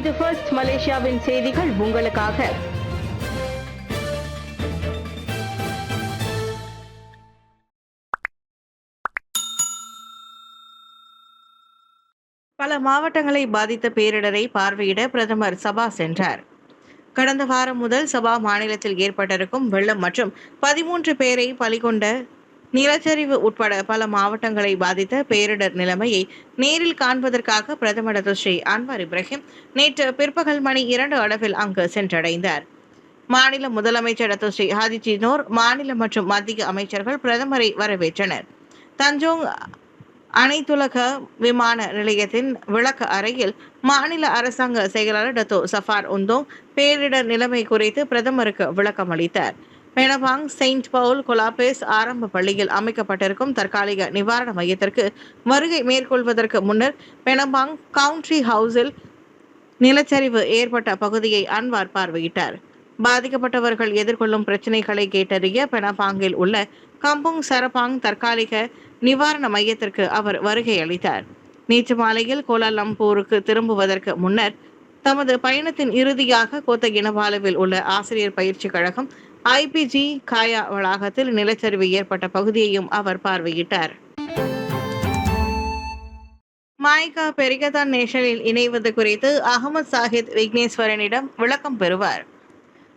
இது ஃபர்ஸ்ட் மலேசியாவின் செய்திகள் உங்களுக்காக. பல மாவட்டங்களை பாதித்த பேரிடரை பார்வையிட பிரதமர் சபா சென்றார். கடந்த வாரம் முதல் சபா மாநிலத்தில் ஏற்பட்டிருக்கும் வெள்ளம் மற்றும் 13 பேரை பலிகொண்ட நிலச்சரிவு உட்பட பல மாவட்டங்களை பாதித்த பேரிடர் நிலைமையை நேரில் காண்பதற்காக பிரதமர் ஸ்ரீ அன்வார் இப்ராஹிம் நேற்று பிற்பகல் மணி 2 அளவில் அங்கு சென்றடைந்தார். மாநில முதலமைச்சர் ஸ்ரீ ஹாஜி ஜினோர், மாநில மற்றும் மத்திய அமைச்சர்கள் பிரதமரை வரவேற்றனர். தஞ்சோங் அனைத்துலக விமான நிலையத்தின் விளக்க அறையில் மாநில அரசாங்க செயலாளர் டத்தோ சஃபார் உந்தோங் பேரிடர் நிலைமை குறித்து பிரதமருக்கு விளக்கம் அளித்தார். பெனபாங் செயின்ட் பவுல் கொலாபேஸ் ஆரம்ப பள்ளியில் அமைக்கப்பட்டிருக்கும் தற்காலிக நிவாரண மையத்திற்கு வருகை மேற்கொள்வதற்கு முன்னர் பெனபாங் கவுண்ட்ரி ஹவுஸில் நிலச்சரிவு ஏற்பட்ட பகுதியை அன்வார் பார்வையிட்டார். பாதிக்கப்பட்டவர்கள் எதிர்கொள்ளும் பிரச்சினைகளை கேட்டறிய பெனபாங்கில் உள்ள கம்புங் சரபாங் தற்காலிக நிவாரண மையத்திற்கு அவர் வருகை அளித்தார். நேற்று மாலையில் கோலாலம்பூருக்கு திரும்புவதற்கு முன்னர் தமது பயணத்தின் இறுதியாக கோத்தகினபாலுவில் உள்ள ஆசிரியர் பயிற்சி கழகம் ஐபிஜி காயா வளாகத்தில் நிலச்சரிவு ஏற்பட்ட பகுதியையும் அவர் பார்வையிட்டார். மாய்கா பெரிகதான் நேஷனில் இணைவது குறித்து அகமது சாஹித் விக்னேஸ்வரனிடம் விளக்கம் பெறுவார்.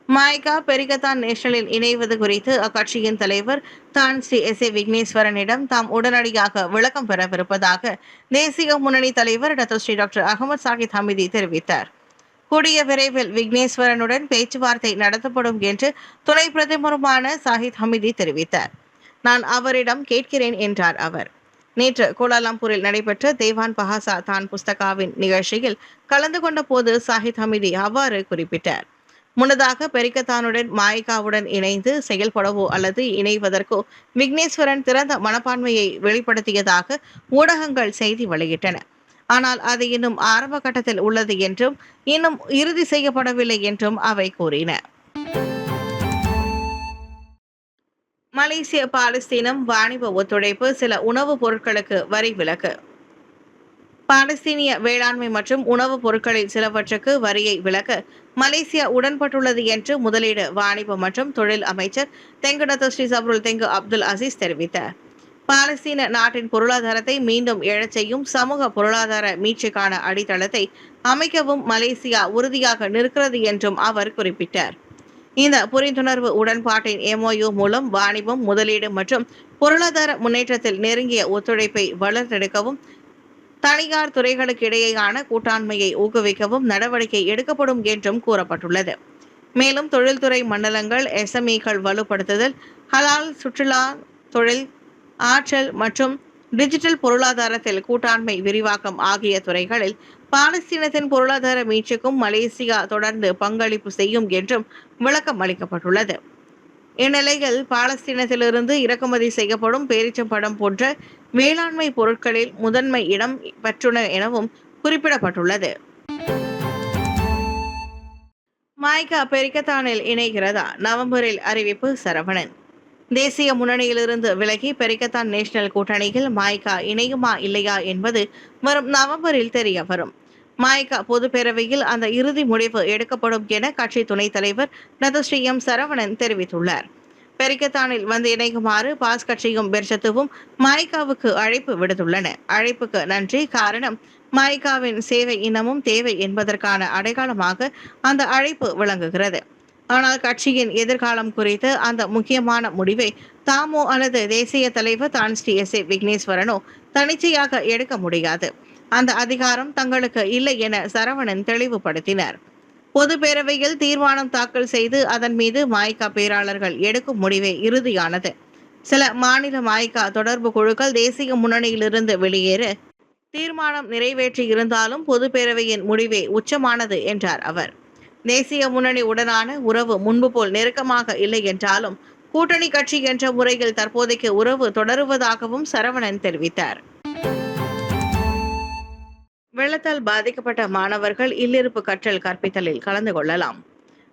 மாய்கா பெரிகதான் நேஷனில் இணைவது குறித்து அக்கட்சியின் தலைவர் தான் ஸ்ரீ எஸ். விக்னேஸ்வரனிடம் தாம் உடனடியாக விளக்கம் பெறவிருப்பதாக தேசிய முன்னணி தலைவர் டாக்டர் அகமது சாஹித் ஹமிதி தெரிவித்தார். கூடிய விரைவில் விக்னேஸ்வரனுடன் பேச்சுவார்த்தை நடத்தப்படும் என்று துணை பிரதமருமான சாஹித் ஹமிதி தெரிவித்தார். நான் அவரிடம் கேட்கிறேன் என்றார் அவர். நேற்று கோலாலம்பூரில் நடைபெற்ற தேவான் பஹாசா தான் புஸ்தகாவின் நிகழ்ச்சியில் கலந்து கொண்ட போது சாஹித் ஹமிதி அவ்வாறு குறிப்பிட்டார். முன்னதாக பெரிகத்தானுடன் மாய்காவுடன் இணைந்து செயல்படவோ அல்லது இணைவதற்கோ விக்னேஸ்வரன் திறந்த மனப்பான்மையை வெளிப்படுத்தியதாக ஊடகங்கள் செய்தி வெளியிட்டன. ஆனால் அது இன்னும் ஆரம்ப கட்டத்தில் உள்ளது என்றும் இன்னும் இறுதி செய்யப்படவில்லை என்றும் அவை கூறின. மலேசிய பாலஸ்தீனம் வாணிப ஒத்துழைப்பு, சில உணவுப் பொருட்களுக்கு வரி விலக்கு. பாலஸ்தீனிய வேளாண்மை மற்றும் உணவுப் பொருட்களில் சிலவற்றுக்கு வரியை விலக்க மலேசியா உடன்பட்டுள்ளது என்று முதலீடு, வாணிபம் மற்றும் தொழில் அமைச்சர் தெங்கு ஸ்ரீ சப்ருல் தெங்கு அப்துல் அசீஸ் தெரிவித்தார். பாலஸ்தீன நாட்டின் பொருளாதாரத்தை மீண்டும் எழச் செய்யும் சமூக பொருளாதார மீட்சிக்கான அடித்தளத்தை அமைக்கவும் மலேசியா உறுதியாக நிற்கிறது என்றும் அவர் குறிப்பிட்டார். இந்த புரிந்துணர்வு உடன்பாட்டின் MOU மூலம் வாணிபம், முதலீடு மற்றும் பொருளாதார முன்னேற்றத்தில் நெருங்கிய ஒத்துழைப்பை வளர்த்தெடுக்கவும் தனியார் துறைகளுக்கு இடையேயான கூட்டாண்மையை ஊக்குவிக்கவும் நடவடிக்கை எடுக்கப்படும் என்றும் கூறப்பட்டுள்ளது. மேலும் தொழில்துறை மண்டலங்கள், SMEக்கள் வலுப்படுத்துதல், ஹலால் சுற்றுலா, தொழில், ஆற்றல் மற்றும் டிஜிட்டல் பொருளாதாரத்தில் கூட்டாண்மை விரிவாக்கம் ஆகிய துறைகளில் பாலஸ்தீனத்தின் பொருளாதார மீட்சிக்கும் மலேசியா தொடர்ந்து பங்களிப்பு செய்யும் என்றும் விளக்கம் அளிக்கப்பட்டுள்ளது. இந்நிலையில் பாலஸ்தீனத்திலிருந்து இறக்குமதி செய்யப்படும் பேரிச்சம்பழம் போன்ற வேளாண்மை பொருட்களில் முதன்மை இடம் பெற்றுள்ளன எனவும் குறிப்பிடப்பட்டுள்ளது. மாய்கா பெரிகத்தானில் இணைகிறதா? நவம்பரில் அறிவிப்பு. சரவணன். தேசிய முன்னணியிலிருந்து விலகி பெரிகத்தான் நேஷனல் கூட்டணியில் மாய்கா இணையுமா இல்லையா என்பது வரும் நவம்பரில் தெரிய வரும். மாய்கா பொதுப்பேரவையில் அந்த இறுதி முடிவு எடுக்கப்படும் என கட்சி துணைத் தலைவர் ஸ்ரீ எம். சரவணன் தெரிவித்துள்ளார். பெரிகத்தானில் வந்து இணைக்குமாறு பாஸ் கட்சியும் பெர்சத்துவும் மாய்காவுக்கு அழைப்பு விடுத்துள்ளன. அழைப்புக்கு நன்றி. காரணம், மாய்காவின் சேவை இன்னமும் தேவை என்பதற்கான அடையாளமாக அந்த அழைப்பு விளங்குகிறது. ஆனால் கட்சியின் எதிர்காலம் குறித்து அந்த முக்கியமான முடிவை தாமோ அல்லது தேசிய தலைவர் தான் ஸ்ரீ எஸ். விக்னேஸ்வரனோ தனிச்சையாக எடுக்க முடியாது. அந்த அதிகாரம் தங்களுக்கு இல்லை என சரவணன் தெளிவுபடுத்தினார். பொது பேரவையில் தீர்மானம் தாக்கல் செய்து அதன் மீது மாய்கா பேராளர்கள் எடுக்கும் முடிவே இறுதியானது. சில மாநில மாய்கா தொடர்பு குழுக்கள் தேசிய முன்னணியிலிருந்து வெளியேற தீர்மானம் நிறைவேற்றி இருந்தாலும் பொது பேரவையின் முடிவே உச்சமானது என்றார் அவர். தேசிய முன்னணி உடனான உறவு முன்பு போல் நெருக்கமாக இல்லை என்றாலும் கூட்டணி கட்சி என்ற முறையில் தற்போதைக்கு உறவு தொடருவதாகவும் சரவணன் தெரிவித்தார். வெள்ளத்தால் பாதிக்கப்பட்ட மாணவர்கள் இல்லிருப்பு கற்றல் கற்பித்தலில் கலந்து கொள்ளலாம்.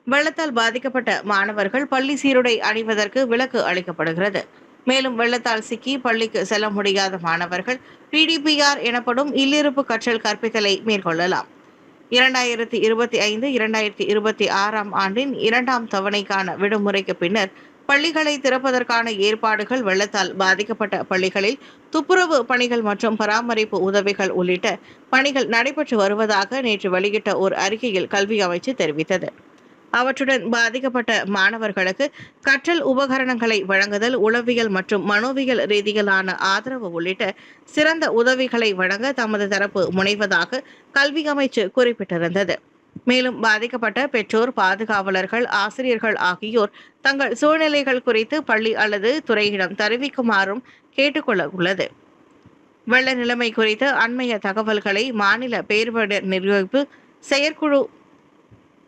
வெள்ளத்தால் பாதிக்கப்பட்ட மாணவர்கள் பள்ளி சீருடை அணிவதற்கு விலக்கு அளிக்கப்படுகிறது. மேலும் வெள்ளத்தால் சிக்கி பள்ளிக்கு செல்ல முடியாத மாணவர்கள் PDPR எனப்படும் இல்லிருப்பு கற்றல் கற்பித்தலை மேற்கொள்ளலாம். 2025 2026 ஆண்டின் 2ஆம் தவணைக்கான விடுமுறைக்கு பின்னர் பள்ளிகளை திறப்பதற்கான ஏற்பாடுகள், வெள்ளத்தால் பாதிக்கப்பட்ட பள்ளிகளில் துப்புரவு பணிகள் மற்றும் பராமரிப்பு உதவிகள் உள்ளிட்ட பணிகள் நடைபெற்று வருவதாக நேற்று வெளியிட்ட ஒரு அறிக்கையில் கல்வி அமைச்சு தெரிவித்தது. அவற்றுடன் பாதிக்கப்பட்ட மாணவர்களுக்கு கற்றல் உபகரணங்களை வழங்குதல், உளவியல் மற்றும் மனோவியல் ரீதியிலான ஆதரவு உள்ளிட்ட சிறந்த உதவிகளை வழங்க தமது தரப்பு முனைவதாக கல்வி அமைச்சு குறிப்பிட்டிருந்தது. மேலும் பாதிக்கப்பட்ட பெற்றோர், பாதுகாவலர்கள், ஆசிரியர்கள் ஆகியோர் தங்கள் சூழ்நிலைகள் குறித்து பள்ளி அல்லது துறையிடம் தெரிவிக்குமாறும் கேட்டுக்கொள்ள உள்ளது. வெள்ள நிலைமை குறித்த அண்மைய தகவல்களை மாநில பேரிடர் நிர்வகிப்பு செயற்குழு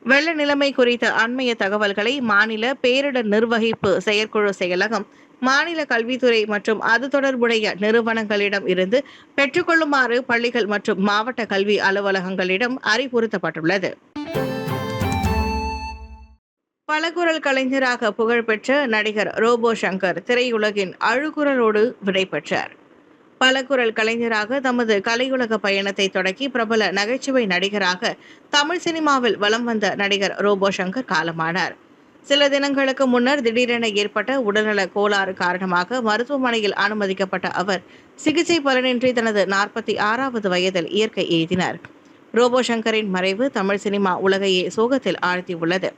வெள்ள நிலைமை குறித்த அண்மைய தகவல்களை மாநில பேரிடர் நிர்வகிப்பு செயற்குழு செயலகம், மாநில கல்வித்துறை மற்றும் அது தொடர்புடைய நிறுவனங்களிடம் இருந்து பெற்றுக்கொள்ளுமாறு பள்ளிகள் மற்றும் மாவட்ட கல்வி அலுவலகங்களிடம் அறிவுறுத்தப்பட்டுள்ளது. பலகுரல் கலைஞராக புகழ்பெற்ற நடிகர் ரோபோ சங்கர் திரையுலகின் அழுகுரலோடு விடைபெற்றார். பலகுரல் கலைஞராக தமது கலையுலக பயணத்தை தொடங்கி பிரபல நகைச்சுவை நடிகராக தமிழ் சினிமாவில் வலம் வந்த நடிகர் ரோபோ சங்கர் காலமானார். சில தினங்களுக்கு முன்னர் திடீரென ஏற்பட்ட உடல்நல கோளாறு காரணமாக மருத்துவமனையில் அனுமதிக்கப்பட்ட அவர் சிகிச்சை பலனின்றி தனது 46வது வயதில் இயற்கை எய்தினார். ரோபோ சங்கரின் மறைவு தமிழ் சினிமா உலகையே சோகத்தில் ஆழ்த்தியுள்ளது.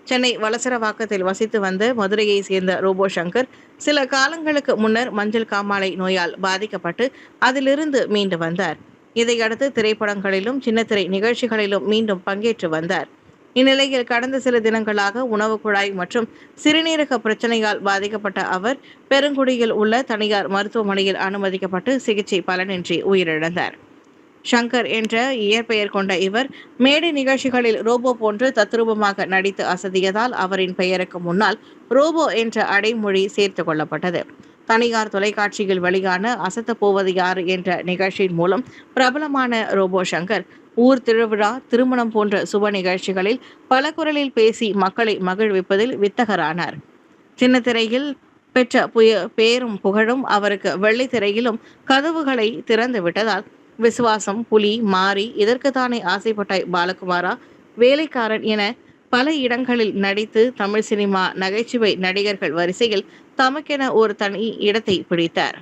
சென்னை வளசரவாக்கத்தில் வசித்து வந்த மதுரையை சேர்ந்த ரோபோ சங்கர் சில காலங்களுக்கு முன்னர் மஞ்சள் காமாலை நோயால் பாதிக்கப்பட்டு அதிலிருந்து மீண்டு வந்தார். இதையடுத்து திரைப்படங்களிலும் சின்னத்திரை நிகழ்ச்சிகளிலும் மீண்டும் பங்கேற்று வந்தார். இந்நிலையில் கடந்த சில தினங்களாக உணவு குழாய் மற்றும் சிறுநீரக பிரச்சனையால் பாதிக்கப்பட்ட அவர் பெருங்குடியில் உள்ள தனியார் மருத்துவமனையில் அனுமதிக்கப்பட்டு சிகிச்சை பலனின்றி உயிரிழந்தார். ஷங்கர் என்ற இயற்பெயர் கொண்ட இவர் மேடை நிகழ்ச்சிகளில் ரோபோ போன்று தத்ரூபமாக நடித்து அசதியதால் அவரின் பெயருக்கு முன்னால் ரோபோ என்ற அடைமொழி சேர்த்து கொள்ளப்பட்டது. தனியார் தொலைக்காட்சியில் வெளியான அசத்த போவது யாரு என்ற நிகழ்ச்சியின் மூலம் பிரபலமான ரோபோ சங்கர் ஊர் திருவிழா, திருமணம் போன்ற சுப நிகழ்ச்சிகளில் பல குரலில் பேசி மக்களை மகிழ்விப்பதில் வித்தகரானார். சின்னத்திரையில் பெற்ற பேரும் புகழும் அவருக்கு வெள்ளித்திரையிலும் கதவுகளை திறந்து விட்டதால் விசுவாசம், புலி, மாரி, இதற்குத்தானே ஆசைப்பட்டாய் பாலகுமாரா, வேலைக்காரன் என பல இடங்களில் நடித்து தமிழ் சினிமா நகைச்சுவை நடிகர்கள் வரிசையில் தமக்கென ஒரு தனி இடத்தை பிடித்தார்.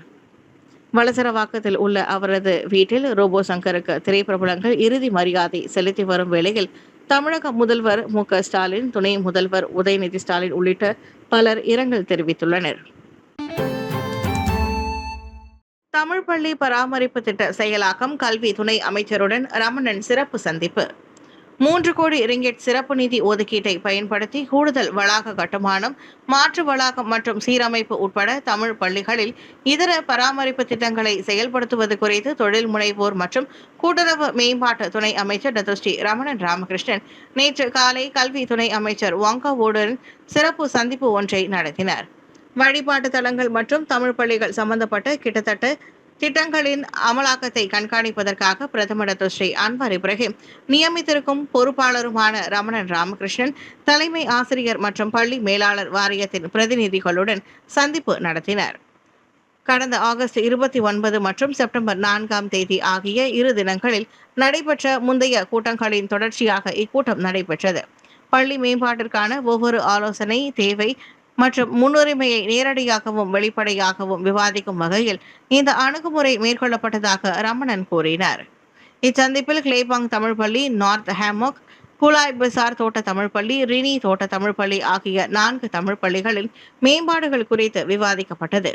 வளசரவாக்கத்தில் உள்ள அவரது வீட்டில் ரோபோ சங்கருக்கு திரைப்பிரபலங்கள் இறுதி மரியாதை செலுத்தி வரும் வேளையில் தமிழக முதல்வர் மு.க.ஸ்டாலின், துணை முதல்வர் உதயநிதி ஸ்டாலின் உள்ளிட்ட பலர் இரங்கல் தெரிவித்துள்ளனர். தமிழ் பள்ளி பராமரிப்பு திட்ட செயலாக்கம், கல்வி துணை அமைச்சருடன் ரமணன் சிறப்பு சந்திப்பு. 3 கோடி ரிங்கெட் சிறப்பு நிதி ஒதுக்கீட்டை பயன்படுத்தி கூடுதல் வளாக கட்டுமானம், மாற்று வளாகம் மற்றும் சீரமைப்பு உட்பட தமிழ் பள்ளிகளில் இதர பராமரிப்பு திட்டங்களை செயல்படுத்துவது குறித்து தொழில் முனைவோர் மற்றும் கூட்டுறவு மேம்பாட்டு துணை அமைச்சர் டத்துஸ்ரீ ரமணன் ராமகிருஷ்ணன் நேற்று காலை கல்வி துணை அமைச்சர் வாங்காவுடன் சிறப்பு சந்திப்பு ஒன்றை நடத்தினார். வழிபாட்டு தலங்கள் மற்றும் தமிழ் பள்ளிகள் சம்பந்தப்பட்ட கிட்டத்தட்ட திட்டங்களின் அமலாக்கத்தை கண்காணிப்பதற்காக பிரதமர் டத்துஸ்ரீ அன்வர் இப்ராஹிம் நியமித்திருக்கும் பொறுப்பாளருமான ரமணன் ராமகிருஷ்ணன் தலைமை ஆசிரியர் மற்றும் பள்ளி மேலாளர் வாரியத்தின் பிரதிநிதிகளுடன் சந்திப்பு நடத்தினர். கடந்த ஆகஸ்ட் 29 மற்றும் செப்டம்பர் 4ஆம் தேதி ஆகிய 2 தினங்களில் நடைபெற்ற முந்தைய கூட்டங்களின் தொடர்ச்சியாக இக்கூட்டம் நடைபெற்றது. பள்ளி மேம்பாட்டிற்கான ஒவ்வொரு ஆலோசனை, தேவை மற்றும் முன்னுரிமையை நேரடியாகவும் வெளிப்படையாகவும் விவாதிக்கும் வகையில் இந்த அணுகுமுறை மேற்கொள்ளப்பட்டதாக ரமணன் கூறினார். இச்சந்திப்பில் கிளேபாங் தமிழ் பள்ளி, நார்த் ஹேமோக், குலாய் பசார் தோட்ட தமிழ் பள்ளி, ரினி தோட்ட தமிழ் பள்ளி ஆகிய 4 தமிழ் பள்ளிகளின் மேம்பாடுகள் குறித்து விவாதிக்கப்பட்டது.